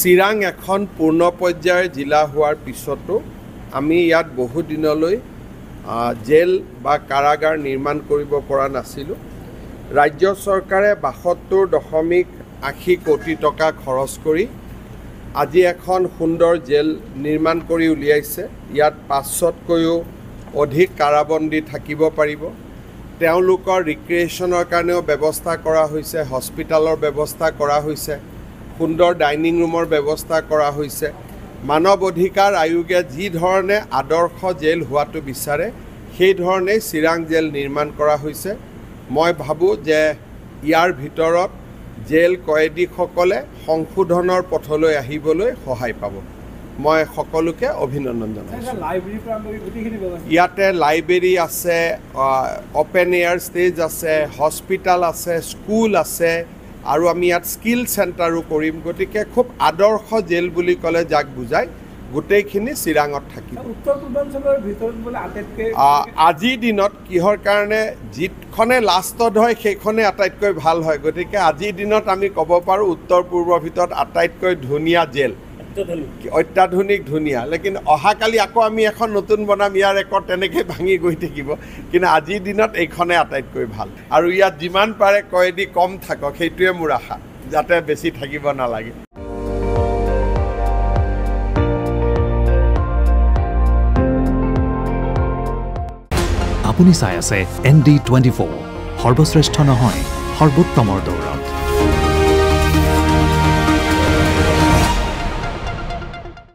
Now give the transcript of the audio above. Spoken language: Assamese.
চিৰাং এখন পূৰ্ণ পৰ্যায়ৰ জিলা হোৱাৰ পিছতো আমি ইয়াত বহু দিনলৈ জেল বা কাৰাগাৰ নিৰ্মাণ কৰিব পৰা নাছিলোঁ। ৰাজ্য চৰকাৰে ৭২.৮০ কোটি টকা খৰচ কৰি আজি এখন সুন্দৰ জেল নিৰ্মাণ কৰি উলিয়াইছে। ইয়াত ৫০০তকৈও অধিক কাৰাবন্দী থাকিব পাৰিব। তেওঁলোকৰ ৰিক্ৰিয়েশ্যনৰ কাৰণেও ব্যৱস্থা কৰা হৈছে, হস্পিটেলৰ ব্যৱস্থা কৰা হৈছে, সুন্দৰ ডাইনিং ৰুমৰ ব্যৱস্থা কৰা হৈছে। মানৱ অধিকাৰ আয়োগে যি ধৰণে আদৰ্শ জেল হোৱাটো বিচাৰে সেই ধৰণেই চিৰাং জেল নিৰ্মাণ কৰা হৈছে। মই ভাবোঁ যে ইয়াৰ ভিতৰত জেল কয়েদীসকলে সংশোধনৰ পথলৈ আহিবলৈ সহায় পাব। মই সকলোকে অভিনন্দন জনাইছোঁ। ইয়াতে লাইব্ৰেৰী আছে, অপেন এয়াৰ ষ্টেজ আছে, হস্পিটেল আছে, স্কুল আছে আৰু আমি ইয়াত স্কিল চেণ্টাৰো কৰিম। গতিকে খুব আদৰ্শ জেল বুলি ক'লে যাক বুজায় গোটেইখিনি চিৰাঙত থাকিব। উত্তৰ পূৰ্বাঞ্চলৰ ভিতৰত বোলে আটাইতকৈ আজিৰ দিনত কিহৰ কাৰণে যিখনে লাষ্টত হয় সেইখনে আটাইতকৈ ভাল হয়। গতিকে আজিৰ দিনত আমি ক'ব পাৰোঁ উত্তৰ পূৰ্বৰ ভিতৰত আটাইতকৈ ধুনীয়া জেল, অত্যাধুনিক ধুনীয়া। লেকিন অহাকালি আকৌ আমি এখন নতুন বনাম, ইয়াৰ ৰেকৰ্ড তেনেকৈ ভাঙি গৈ থাকিব। কিন্তু আজিৰ দিনত এইখনে আটাইতকৈ ভাল আৰু ইয়াত যিমান পাৰে কয়েদী কম থাকক সেইটোৱে মোৰ আশা, যাতে বেছি থাকিব নালাগে। আপুনি চাই আছে ND24, সৰ্বশ্ৰেষ্ঠ নহয় সৰ্বোত্তমৰ দৌৰত।